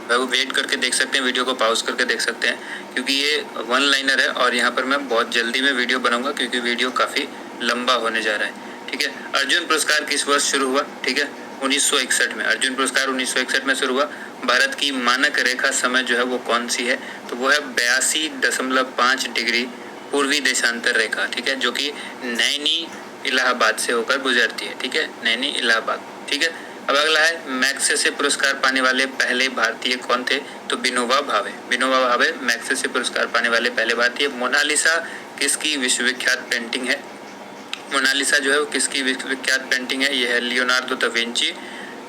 भाई वो वेट करके देख सकते हैं, वीडियो को पॉज करके देख सकते हैं, क्योंककि ये वन लाइनर है और यहाँ पर मैं बहुत जल्दी में वीडियो बनाऊंगा क्योंकि वीडियो काफ़ी लंबा होने जा रहा है। ठीक है, अर्जुन पुरस्कार किस वर्ष शुरू हुआ? ठीक है, 1961 में। अर्जुन पुरस्कार 1961 में शुरू हुआ। भारत की मानक रेखा समय जो है वो कौन सी है? तो वो है 82.5 डिग्री पूर्वी देशांतर रेखा। ठीक है, जो कि नैनी इलाहाबाद से होकर गुजरती है। ठीक है, नैनी इलाहाबाद। ठीक है, अब अगला है मैग्सेसे पुरस्कार पाने वाले पहले भारतीय कौन थे? तो विनोबा भावे। विनोबा भावे मैग्सेसे पुरस्कार पाने वाले पहले भारतीय। मोनालिसा किसकी विश्वविख्यात पेंटिंग है? मोनालिसा जो है वो किसकी विख्यात पेंटिंग है? ये है Leonardo da Vinci.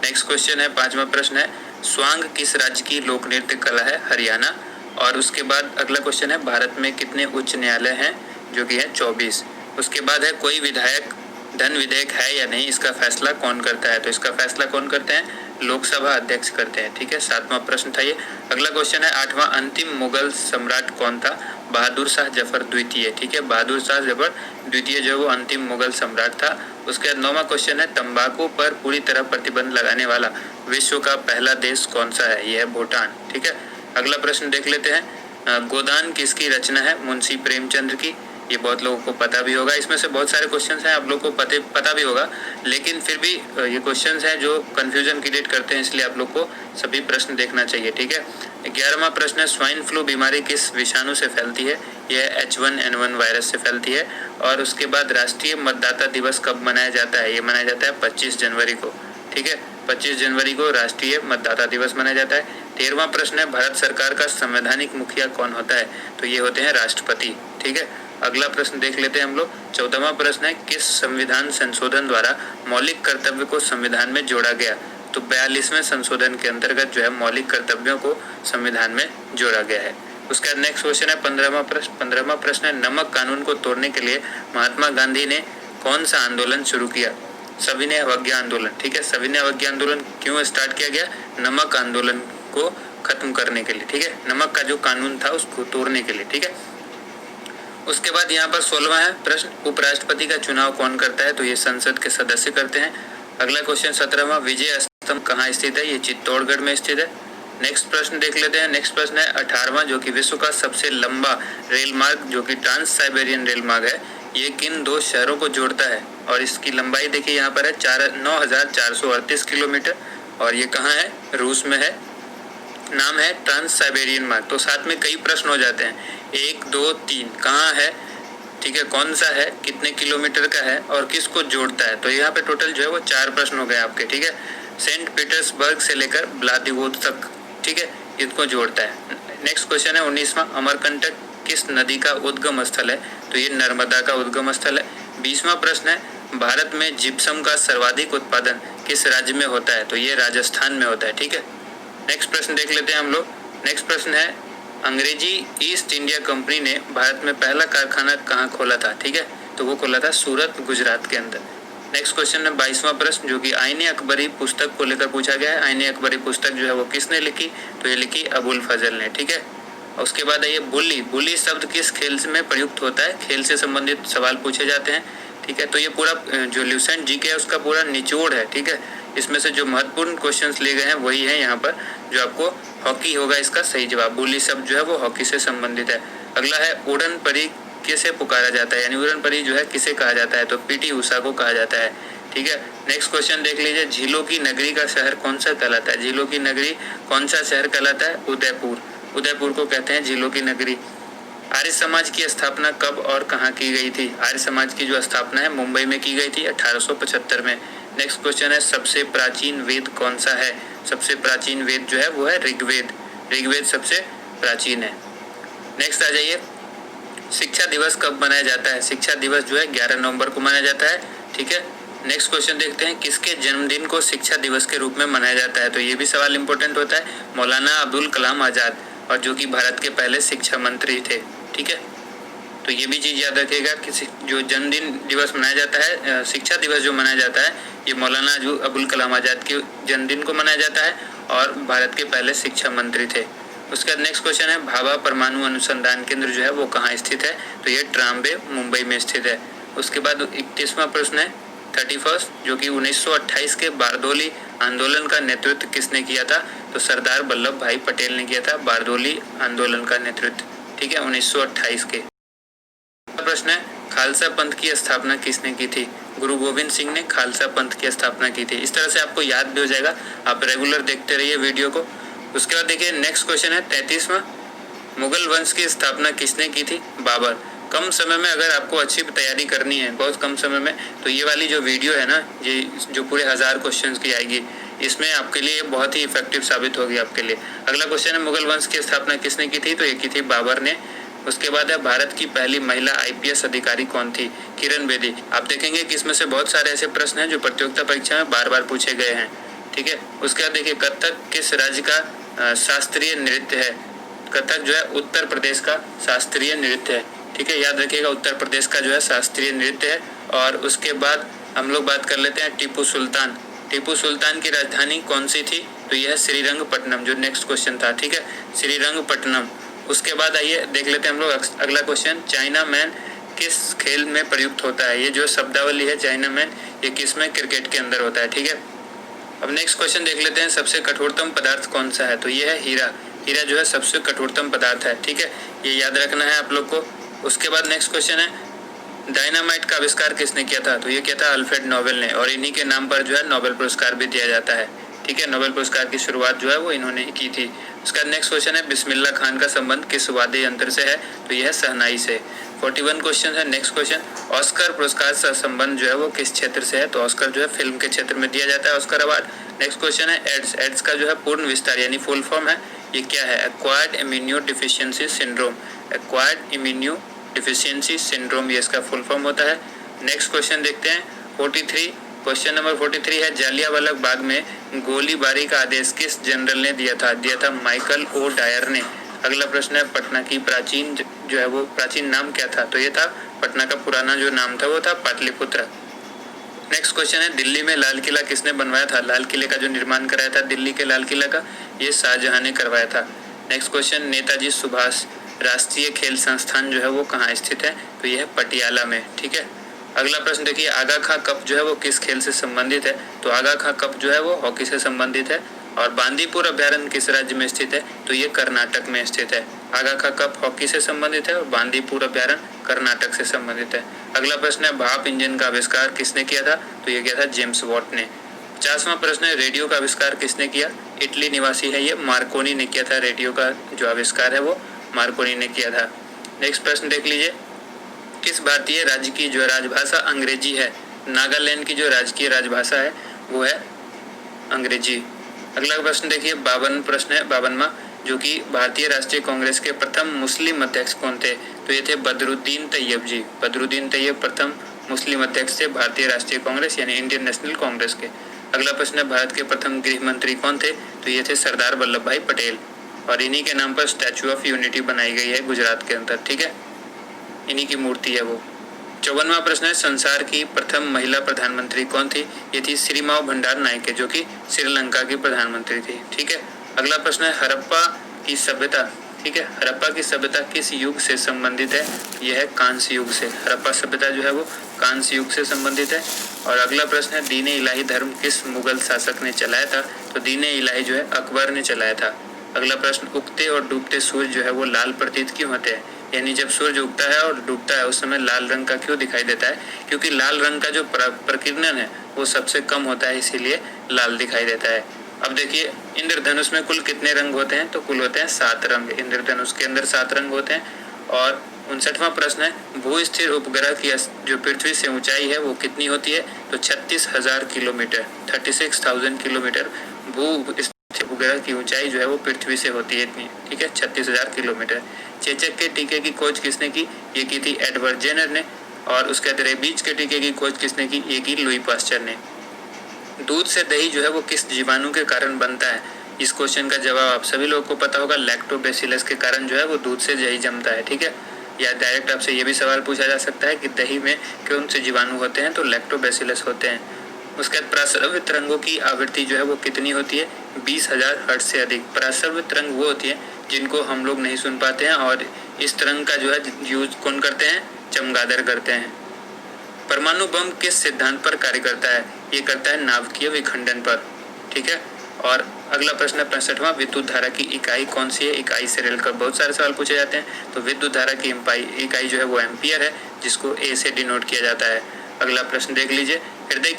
Next question है, 5वां प्रश्न है, स्वांग किस राज्य की लोक नृत्य कला है? हरियाणा। और उसके बाद अगला क्वेश्चन है, भारत में कितने उच्च न्यायालय हैं? जो कि है 24। उसके बाद है, कोई विधायक धन विधेयक है या नहीं, इसका फैसला कौन करता है? तो इसका फैसला कौन करते हैं? लोकसभा अध्यक्ष करते हैं। ठीक है, 7वां प्रश्न था ये। अगला क्वेश्चन है, 8वां अंतिम मुगल सम्राट कौन था? बहादुर शाह जफर द्वितीय। ठीक है, बहादुर शाह जफर द्वितीय जो वो अंतिम मुगल सम्राट था। उसके बाद 9वां क्वेश्चन है, तंबाकू पर पूरी तरह प्रतिबंध लगाने वाला विश्व का पहला देश कौन सा है? यह है भूटान। ठीक है, अगला प्रश्न देख लेते हैं, गोदान किसकी रचना है? मुंशी प्रेमचंद की। ये बहुत लोगों को पता भी होगा। इसमें से बहुत सारे क्वेश्चंस हैं आप लोगों को पता भी होगा, लेकिन फिर भी ये क्वेश्चंस हैं जो कंफ्यूजन क्रिएट करते हैं, इसलिए आप लोग को सभी प्रश्न देखना चाहिए। ठीक है, 11वां प्रश्न है, स्वाइन फ्लू बीमारी किस विषाणु से फैलती है? यह H1N1 वायरस से फैलती है। और उसके बाद राष्ट्रीय मतदाता दिवस कब मनाया जाता है? ये मनाया जाता है 25 जनवरी को। ठीक है, 25 जनवरी को राष्ट्रीय मतदाता दिवस मनाया जाता है। 13वां प्रश्न है, भारत सरकार का संवैधानिक मुखिया कौन होता है? तो ये होते हैं राष्ट्रपति। ठीक है, अगला प्रश्न देख लेते हैं हम लोग। 14वां प्रश्न है, किस संविधान संशोधन द्वारा मौलिक कर्तव्य को संविधान में जोड़ा गया? तो 42वें संशोधन के अंतर्गत जो है मौलिक कर्तव्यों को संविधान में जोड़ा गया है। उसका नेक्स्ट क्वेश्चन है 15वां प्रश्न है, नमक कानून को तोड़ने के लिए महात्मा गांधी ने कौन सा आंदोलन शुरू किया? सविनय अवज्ञा आंदोलन। ठीक है, सविनय अवज्ञा आंदोलन क्यों स्टार्ट किया गया? नमक आंदोलन को खत्म करने के लिए। ठीक है, नमक का जो कानून था उसको तोड़ने के लिए। ठीक है, उसके बाद यहाँ पर 16वां है प्रश्न, उपराष्ट्रपति का चुनाव कौन करता है? तो ये संसद के सदस्य करते हैं। अगला क्वेश्चन 17वां, विजय स्तंभ कहाँ स्थित है? ये चित्तौड़गढ़ में स्थित है। नेक्स्ट प्रश्न देख लेते हैं। नेक्स्ट प्रश्न है 18वां, जो कि विश्व का सबसे लंबा रेल मार्ग जो कि ट्रांस साइबेरियन रेल मार्ग है, ये किन दो शहरों को जोड़ता है? और इसकी लंबाई देखिए यहाँ पर है 9,438 किलोमीटर और ये कहाँ है? रूस में है। नाम है ट्रांस साइबेरियन मार्ग। तो साथ में कई प्रश्न हो जाते हैं, 1 2 3 कहाँ है? ठीक है, कौन सा है, कितने किलोमीटर का है और किसको जोड़ता है? तो यहाँ पे टोटल जो है वो 4 प्रश्न हो गए आपके। ठीक है, सेंट पीटर्सबर्ग से लेकर व्लादिवोस्तोक तक, ठीक है, इनको जोड़ता है। नेक्स्ट क्वेश्चन है 19वां, अमरकंटक किस नदी का उद्गम स्थल है? तो ये नर्मदा का उद्गम स्थल है। 20वां प्रश्न है, भारत में जिप्सम का सर्वाधिक उत्पादन किस राज्य में होता है? तो ये राजस्थान में होता है। ठीक है, नेक्स्ट प्रश्न देख लेते हैं हम लोग। नेक्स्ट प्रश्न है, अंग्रेजी ईस्ट इंडिया कंपनी ने भारत में पहला कारखाना कहाँ खोला था? ठीक है, तो वो खोला था सूरत, गुजरात के अंदर। नेक्स्ट क्वेश्चन है 22वां प्रश्न, जो कि आईने अकबरी पुस्तक को लेकर पूछा गया है। आईने अकबरी पुस्तक जो है वो किसने लिखी? तो ये लिखी अबुल फजल ने। ठीक है, उसके बाद है ये बुली। बुली शब्द किस खेल में प्रयुक्त होता है? खेल से संबंधित सवाल पूछे जाते हैं। ठीक है, तो ये पूरा जो ल्यूसेंट जीके है उसका पूरा निचोड़ है। ठीक है, इसमें से जो महत्वपूर्ण क्वेश्चंस लिए गए हैं वही है यहाँ पर, जो आपको हॉकी होगा इसका सही जवाब। बुली शब्द जो है वो हॉकी से संबंधित है। अगला है, उड़न परी किसे पुकारा जाता है? यानी उड़न परी जो है किसे कहा जाता है? तो पीटी उषा को कहा जाता है। ठीक है, नेक्स्ट क्वेश्चन देख लीजिए, झीलों की नगरी का शहर कौन सा कहलाता है? झीलों की नगरी कौन सा शहर कहलाता है? उदयपुर। उदयपुर को कहते हैं झीलों की नगरी। आर्य समाज की स्थापना कब और कहाँ की गई थी? आर्य समाज की जो स्थापना है मुंबई में की गई थी 1875 में। नेक्स्ट क्वेश्चन है, सबसे प्राचीन वेद कौन सा है? सबसे प्राचीन वेद जो है वो है ऋग्वेद। ऋग्वेद सबसे प्राचीन है। नेक्स्ट आ जाइए, शिक्षा दिवस कब मनाया जाता है? शिक्षा दिवस जो है 11 नवंबर को मनाया जाता है। ठीक है, नेक्स्ट क्वेश्चन देखते हैं, किसके जन्मदिन को शिक्षा दिवस के रूप में मनाया जाता है? तो ये भी सवाल इंपॉर्टेंट होता है, मौलाना अब्दुल कलाम आजाद, और जो कि भारत के पहले शिक्षा मंत्री थे। ठीक है, तो ये भी चीज़ याद रखिएगा कि जो जन्मदिन दिवस मनाया जाता है, शिक्षा दिवस जो मनाया जाता है, ये मौलाना अबुल कलाम आजाद के जन्मदिन को मनाया जाता है और भारत के पहले शिक्षा मंत्री थे। उसके बाद नेक्स्ट क्वेश्चन है, भाभा परमाणु अनुसंधान केंद्र जो है वो कहाँ स्थित है? तो ये ट्राम्बे, मुंबई में स्थित है। उसके बाद 31वां प्रश्न है, 31 जो कि 1928 के बारदोली आंदोलन का नेतृत्व किसने किया था? तो सरदार वल्लभ भाई पटेल ने किया था बारदोली आंदोलन का नेतृत्व, ठीक है, 1928 के। प्रश्न है, खालसा पंथ की स्थापना किसने की थी? गुरु गोविंद सिंह ने खालसा पंथ की स्थापना की थी। इस तरह से आपको याद भी हो जाएगा, आप रेगुलर देखते रहिए वीडियो को। उसके बाद देखिए नेक्स्ट क्वेश्चन है 33वां, मुगल वंश की स्थापना किसने की थी? बाबर। कम समय में अगर आपको अच्छी तैयारी करनी है, बहुत कम समय में, तो ये वाली जो वीडियो है ना, ये जो पूरे 1000 क्वेश्चंस की आएगी, इसमें आपके लिए बहुत ही इफेक्टिव साबित होगी आपके लिए। अगला क्वेश्चन है, मुगल वंश की स्थापना किसने की थी? तो ये की थी बाबर ने। उसके बाद है, भारत की पहली महिला IPS अधिकारी कौन थी? किरण बेदी। आप देखेंगे कि इसमें से बहुत सारे ऐसे प्रश्न हैं जो प्रतियोगिता परीक्षा में बार बार पूछे गए हैं, ठीक है। उसके बाद देखिए, कथक किस राज्य का शास्त्रीय नृत्य है? कथक जो है उत्तर प्रदेश का शास्त्रीय नृत्य है, ठीक है, याद रखिएगा, उत्तर प्रदेश का जो है शास्त्रीय नृत्य है। और उसके बाद हम लोग बात कर लेते हैं टीपू सुल्तान। टीपू सुल्तान की राजधानी कौन सी थी? तो यह श्रीरंगपट्टनम, जो नेक्स्ट क्वेश्चन था, ठीक है, श्रीरंगपट्टनम। उसके बाद आइए देख लेते हैं हम लोग अगला क्वेश्चन, चाइना मैन किस खेल में प्रयुक्त होता है? ये जो शब्दावली है चाइना मैन, ये किस में? क्रिकेट के अंदर होता है, ठीक है। अब नेक्स्ट क्वेश्चन देख लेते हैं, सबसे कठोरतम पदार्थ कौन सा है? तो ये है हीरा। हीरा जो है सबसे कठोरतम पदार्थ है, ठीक है, ये याद रखना है आप लोग को। उसके बाद नेक्स्ट क्वेश्चन है, डायनामाइट का आविष्कार किसने किया था? तो ये किया था अल्फ्रेड नोबेल ने, और इन्हीं के नाम पर जो है नोबेल पुरस्कार भी दिया जाता है, ठीक है। नोबेल पुरस्कार की शुरुआत जो है वो इन्होंने ही की थी। उसका नेक्स्ट क्वेश्चन है, बिस्मिल्लाह खान का संबंध किस वाद्य यंत्र से है? तो यह है शहनाई से। 41 क्वेश्चन है। नेक्स्ट क्वेश्चन, ऑस्कर पुरस्कार का संबंध जो है वो किस क्षेत्र से है? तो ऑस्कर जो है फिल्म के क्षेत्र में दिया जाता है, ऑस्कर अवार्ड। नेक्स्ट क्वेश्चन है, एड्स। एड्स का जो है पूर्ण विस्तार यानी फुल फॉर्म है, ये क्या है? Acquired immuno deficiency syndrome. Acquired immuno deficiency syndrome, ये इसका फुल फॉर्म होता है। नेक्स्ट क्वेश्चन देखते हैं 43, क्वेश्चन नंबर 43 है, जालियांवाला बाग में गोलीबारी का आदेश किस जनरल ने दिया था? दिया था माइकल ओ डायर ने। अगला प्रश्न है, पटना की प्राचीन जो है वो प्राचीन नाम क्या था? तो ये था, पटना का पुराना जो नाम था वो था पाटलिपुत्र। नेक्स्ट क्वेश्चन है, दिल्ली में लाल किला किसने बनवाया था? लाल किले का जो निर्माण कराया था दिल्ली के लाल किला का, ये शाहजहां ने करवाया था। नेक्स्ट क्वेश्चन, नेताजी सुभाष राष्ट्रीय खेल संस्थान जो है वो कहाँ स्थित है? तो यह है पटियाला में, ठीक है। अगला प्रश्न देखिए, आगा खां कप जो है वो किस खेल से संबंधित है? तो आगा खां कप जो है वो हॉकी से संबंधित है। और बांदीपुर अभ्यारण्य किस राज्य में स्थित है? तो ये कर्नाटक में स्थित है। आगा खां कप हॉकी से संबंधित है और बांदीपुर अभ्यारण्य कर्नाटक से संबंधित है। अगला प्रश्न है, भाप इंजन का आविष्कार किसने किया था? तो ये किया था जेम्स वॉट ने। 50वां प्रश्न है, रेडियो का आविष्कार किसने किया? इटली निवासी है ये मार्कोनी ने किया था। रेडियो का जो आविष्कार है वो मार्कोनी ने किया था। नेक्स्ट प्रश्न देख लीजिए, किस भारतीय राज्य की जो राजभाषा अंग्रेजी है? नागालैंड की जो राजकीय राजभाषा है वो है अंग्रेजी। अगला प्रश्न देखिए, 52 प्रश्न है, 52वां, जो कि भारतीय राष्ट्रीय कांग्रेस के प्रथम मुस्लिम अध्यक्ष कौन थे? तो ये थे बदरुद्दीन तैयब जी। बदरुद्दीन तैयब प्रथम मुस्लिम अध्यक्ष थे भारतीय राष्ट्रीय कांग्रेस यानी इंडियन नेशनल कांग्रेस के। अगला प्रश्न है, भारत के प्रथम गृह मंत्री कौन थे? तो ये थे सरदार वल्लभ भाई पटेल, और इन्हीं के नाम पर स्टैचू ऑफ यूनिटी बनाई गई है गुजरात के अंदर, ठीक है, इन्हीं की मूर्ति है वो। 54वां प्रश्न है, संसार की प्रथम महिला प्रधानमंत्री कौन थी? ये थी श्रीमाव भंडार नायके, जो कि श्रीलंका की प्रधानमंत्री थी, ठीक है। अगला प्रश्न है, हड़प्पा की सभ्यता, ठीक है, हड़प्पा की सभ्यता किस युग से संबंधित है? यह है कांस्य युग से। हड़प्पा सभ्यता जो है वो कांस्य युग से संबंधित है। और अगला प्रश्न है, दीन इलाही धर्म किस मुगल शासक ने चलाया था? तो दीन इलाही जो है अकबर ने चलाया था। अगला प्रश्न, उगते और डूबते सूर्य जो है वो लाल प्रतीत क्यों होते हैं? यानी जब सूर्य उगता है और डूबता है उस समय लाल रंग का क्यों दिखाई देता है? क्योंकि लाल रंग का जो प्रकीर्णन है वो सबसे कम होता है, इसीलिए लाल दिखाई देता है। अब देखिए, इंद्रधनुष में कुल कितने रंग होते हैं? तो कुल होते हैं 7 रंग। इंद्रधनुष के अंदर 7 रंग होते हैं। और 59वां प्रश्न है, भू स्थिर उपग्रह की जो पृथ्वी से ऊंचाई है वो कितनी होती है? तो 36,000 किलोमीटर, 36,000 किलोमीटर भू उपग्रह की ऊंचाई जो है वो पृथ्वी से होती है इतनी, ठीक है, 36,000 किलोमीटर। चेचक के टीके की खोज किसने की? ये की थी एडवर्ड जेनर ने। और उसके बाद रेबीज के टीके की खोज किसने की? ये की लुई पास्चर ने। दूध से दही जो है वो किस जीवाणु के कारण बनता है? इस क्वेश्चन का जवाब आप सभी लोगों को पता होगा, लैक्टोबैसिलस के कारण जो है वो दूध से दही जमता है, ठीक है। या डायरेक्ट आपसे ये भी सवाल पूछा जा सकता है कि दही में कौन से जीवाणु होते हैं? तो लैक्टोबैसिलस होते हैं। उसके बाद पराश्रव्य तरंगों की आवृत्ति जो है वो कितनी होती है? 20,000 हर्ट्ज से अधिक। पराश्रव्य तरंग वो होती है जिनको हम लोग नहीं सुन पाते हैं, और इस तरंग का जो है यूज कौन करते हैं? चमगादड़ करते हैं। परमाणु बम किस सिद्धांत पर कार्य करता है? ये करता है नाभिकीय विखंडन पर। ठीक है। और अगला प्रश्न है 65वां, विद्युत धारा की इकाई कौन सी है? इकाई से रेलकर बहुत सारे सवाल पूछे जाते हैं। तो विद्युत धारा की इकाई जो है वो एम्पियर है, जिसको ए से डिनोट किया जाता है। अगला प्रश्न देख लीजिए, हृदय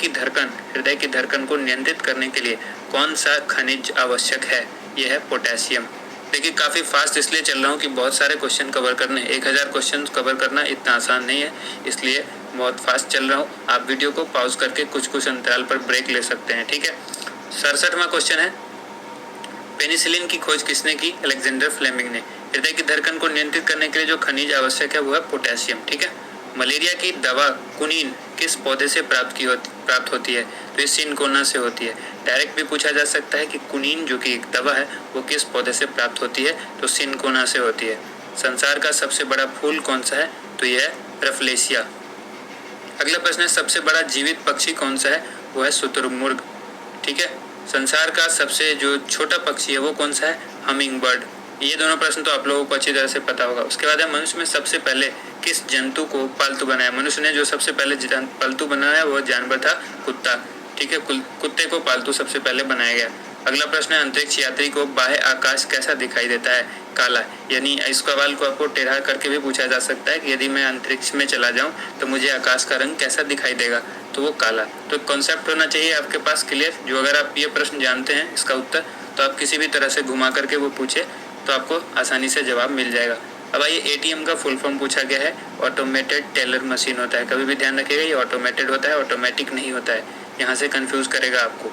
की धड़कन को नियंत्रित करने के लिए कौन सा खनिज आवश्यक है? यह है पोटेशियम। देखिए काफ़ी फास्ट इसलिए चल रहा हूँ कि बहुत सारे क्वेश्चन कवर करने, 1000 क्वेश्चन कवर करना इतना आसान नहीं है, इसलिए बहुत फास्ट चल रहा हूँ। आप वीडियो को पॉज करके कुछ अंतराल पर ब्रेक ले सकते हैं। ठीक है। 67वां क्वेश्चन है, पेनिसिलिन की खोज किसने की? अलेक्जेंडर फ्लेमिंग ने। हृदय की धड़कन को नियंत्रित करने के लिए जो खनिज आवश्यक है वो है पोटेशियम। ठीक है। मलेरिया की दवा कुनीन किस पौधे से प्राप्त होती है? तो ये सिनकोना से होती है। डायरेक्ट भी पूछा जा सकता है कि कुनीन जो कि एक दवा है वो किस पौधे से प्राप्त होती है? तो सिनकोना से होती है। संसार का सबसे बड़ा फूल कौन सा है? तो यह है रफलेशिया। अगला प्रश्न है, सबसे बड़ा जीवित पक्षी कौन सा है? वो है शुतुरमुर्ग। ठीक है। संसार का सबसे जो छोटा पक्षी है वो कौन सा है? Humming bird. ये दोनों प्रश्न तो आप लोगों को अच्छी तरह से पता होगा। उसके बाद है, मनुष्य में सबसे पहले किस जंतु को पालतू बनाया? मनुष्य ने जो सबसे पहले पालतू बनाया वो जानवर था कुत्ता। ठीक है। कुत्ते को पालतू सबसे पहले बनाया गया। अगला प्रश्न है, अंतरिक्ष यात्री को बाह्य आकाश कैसा दिखाई देता है? काला। यानी इस सवाल को आपको टेढ़ा करके भी पूछा जा सकता है कि यदि मैं अंतरिक्ष में चला जाऊं तो मुझे आकाश का रंग कैसा दिखाई देगा? तो वो काला। तो कॉन्सेप्ट होना चाहिए आपके पास क्लियर, जो अगर आप ये प्रश्न जानते हैं इसका उत्तर, तो आप किसी भी तरह से घुमा करके वो पूछे तो आपको आसानी से जवाब मिल जाएगा। अब आइए, एटीएम का फुल फॉर्म पूछा गया है, ऑटोमेटेड टेलर मशीन होता है। कभी भी ध्यान रखिएगा, ये ऑटोमेटेड होता है, ऑटोमेटिक नहीं होता है। यहाँ से कंफ्यूज करेगा आपको,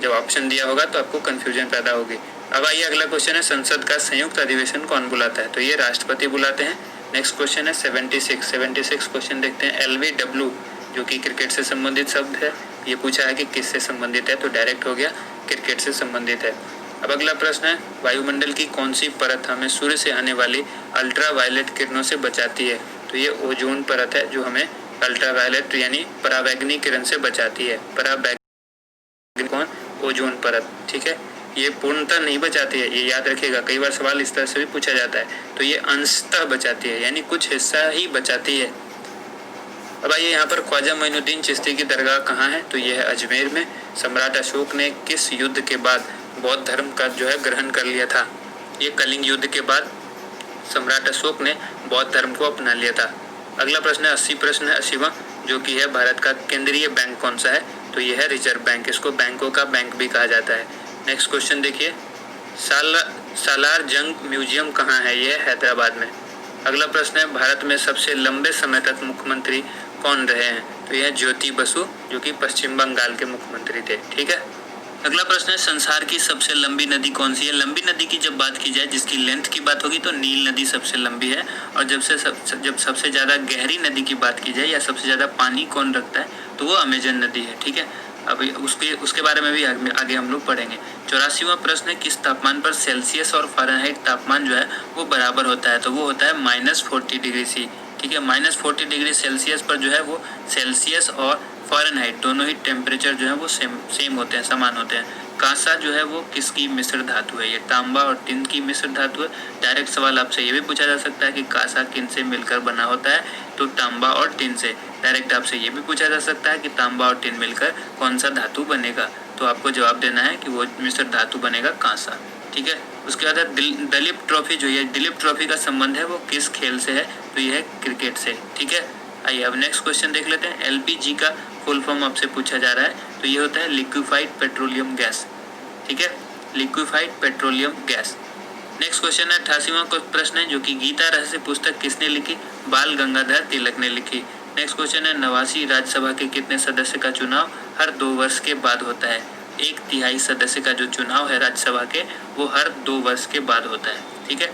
जब ऑप्शन दिया होगा तो आपको कंफ्यूजन पैदा होगी। अब आइए, अगला क्वेश्चन है, संसद का संयुक्त अधिवेशन कौन बुलाता है? तो ये राष्ट्रपति बुलाते हैं। नेक्स्ट क्वेश्चन है 76 क्वेश्चन देखते हैं। LBW जो कि क्रिकेट से संबंधित शब्द है, ये पूछा है कि किससे संबंधित है? तो डायरेक्ट हो गया, क्रिकेट से संबंधित है। अब अगला प्रश्न है, वायुमंडल की कौन सी परत हमें सूर्य से आने वाली अल्ट्रावायलेट किरणों से बचाती है? तो ये ओजोन परत है, जो हमें अल्ट्रावायलेट यानी पराबैंगनी किरण से बचाती है। पराबैंगनी कौन? ओजोन परत। ठीक है। ये पूर्णतः नहीं बचाती है, ये याद रखिएगा, कई बार सवाल इस तरह से भी पूछा जाता है। तो ये अंशतः बचाती है, यानी कुछ हिस्सा ही बचाती है। अब आइए, यहाँ पर ख्वाजा मोइनुद्दीन चिश्ती की दरगाह कहाँ है? तो यह है अजमेर में। सम्राट अशोक ने किस युद्ध के बाद बौद्ध धर्म का जो है ग्रहण कर लिया था? ये कलिंग युद्ध के बाद सम्राट अशोक ने बौद्ध धर्म को अपना लिया था। अगला प्रश्न है 80वां, जो कि है भारत का केंद्रीय बैंक कौन सा है? तो यह है रिजर्व बैंक। इसको बैंकों का बैंक भी कहा जाता है। नेक्स्ट क्वेश्चन देखिए, सालार जंग म्यूजियम कहाँ है? यह है हैदराबाद में। अगला प्रश्न है, भारत में सबसे लंबे समय तक मुख्यमंत्री कौन रहे हैं? तो यह ज्योति बसु, जो कि पश्चिम बंगाल के मुख्यमंत्री थे। ठीक है। अगला प्रश्न है, संसार की सबसे लंबी नदी कौन सी है? लंबी नदी की जब बात की जाए, जिसकी लेंथ की बात होगी, तो नील नदी सबसे लंबी है। और जब सबसे ज़्यादा गहरी नदी की बात की जाए या सबसे ज़्यादा पानी कौन रखता है, तो वो अमेजन नदी है। ठीक है। अब उसके बारे में भी आगे हम लोग पढ़ेंगे। 84वां प्रश्न है, किस तापमान पर सेल्सियस और फ़ारेनहाइट तापमान जो है वो बराबर होता है? तो वो होता है -40 डिग्री सी। ठीक है। -40 डिग्री सेल्सियस पर जो है वो सेल्सियस और फ़ारेनहाइट दोनों ही टेम्परेचर जो है वो सेम होते हैं, समान होते हैं। कांसा जो है वो किसकी मिश्र धातु है? ये तांबा और टिन की मिश्र धातु है। डायरेक्ट सवाल आपसे ये भी पूछा जा सकता है कि कांसा किन से मिलकर बना होता है? तो तांबा और टिन से। डायरेक्ट आपसे ये भी पूछा जा सकता है कि तांबा और टिन मिलकर कौन सा धातु बनेगा? तो आपको जवाब देना है कि वो मिश्र धातु बनेगा कांसा। ठीक है। उसके बाद दिलीप ट्रॉफी, जो ये दिलीप ट्रॉफी का संबंध है वो किस खेल से है? तो ये है क्रिकेट से। ठीक है। आइए अब नेक्स्ट क्वेश्चन देख लेते हैं। LPG का फुल फॉर्म आपसे पूछा जा रहा है, तो ये होता है लिक्विफाइड पेट्रोलियम गैस। ठीक है। Liquefied petroleum gas. Next question है 88वां प्रश्न है, जो कि गीता रहस्य पुस्तक किसने लिखी? बाल गंगाधर तिलक ने लिखी। नेक्स्ट क्वेश्चन है, 89वीं राज्यसभा के कितने सदस्य का चुनाव हर 2 वर्ष के बाद होता है? 1/3 सदस्य का जो चुनाव है राज्यसभा के, वो हर 2 वर्ष के बाद होता है। ठीक है।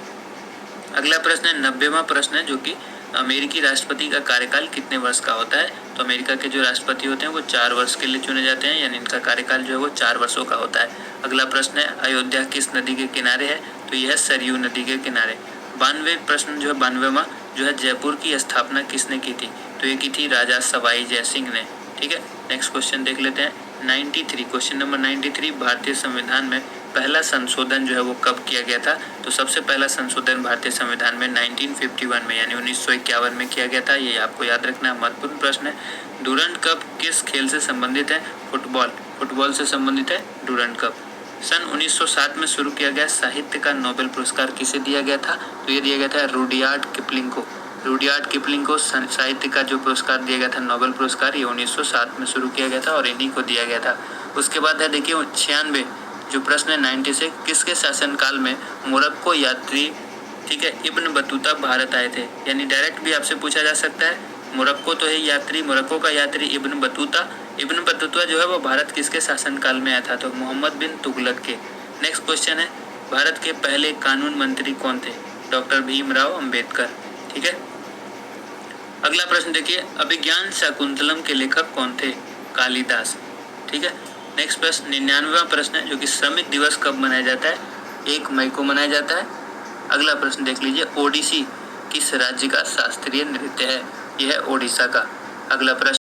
अगला प्रश्न है 90वां प्रश्न है, जो कि अमेरिकी राष्ट्रपति का कार्यकाल कितने वर्ष का होता है? तो अमेरिका के जो राष्ट्रपति होते हैं वो 4 वर्ष के लिए चुने जाते हैं, यानी इनका कार्यकाल जो है वो 4 वर्षों का होता है। अगला प्रश्न है, अयोध्या किस नदी के किनारे है? तो यह है सरयू नदी के किनारे। 92 प्रश्न जो है 92वां जो है, जयपुर की स्थापना किसने की थी? तो ये की थी राजा सवाई जय सिंह ने। ठीक है। नेक्स्ट क्वेश्चन देख लेते हैं 93, क्वेश्चन नंबर 93, भारतीय संविधान में पहला संशोधन जो है वो कब किया गया था? तो सबसे पहला संशोधन भारतीय संविधान में 1951 में यानी 1951 में किया गया था। ये आपको याद रखना महत्वपूर्ण प्रश्न है। डूरंड कप किस खेल से संबंधित है? फुटबॉल से संबंधित है डूरंड कप। सन 1907 में शुरू किया गया साहित्य का नोबेल पुरस्कार किसे दिया गया था? तो ये दिया गया था रुडयार्ड किपलिंग को। रुडयार्ड किपलिंग को साहित्य का जो पुरस्कार दिया गया था, नोबेल पुरस्कार, ये 1907 में शुरू किया गया था और इन्हीं को दिया गया था। उसके बाद है देखिए 96 जो प्रश्न है 96, किसके शासनकाल में मोरक्को यात्री, ठीक है, इब्न बतूता भारत आए थे? यानी डायरेक्ट भी आपसे पूछा जा सकता है। मोरक्को तो है यात्री, मोरक्को का यात्री इब्न बतूता जो है वो भारत किसके शासनकाल में आया था? तो मोहम्मद बिन तुगलक के। नेक्स्ट क्वेश्चन है, भारत के पहले कानून मंत्री कौन थे? डॉक्टर भीमराव अंबेडकर। ठीक है। अगला प्रश्न देखिए, अभिज्ञान शाकुंतलम के लेखक कौन थे? कालिदास। ठीक है। नेक्स्ट प्रश्न 99वां प्रश्न है, जो कि श्रमिक दिवस कब मनाया जाता है? 1 मई को मनाया जाता है। अगला प्रश्न देख लीजिए, ओडिसी किस राज्य का शास्त्रीय नृत्य है? यह है ओडिशा का। अगला प्रश्न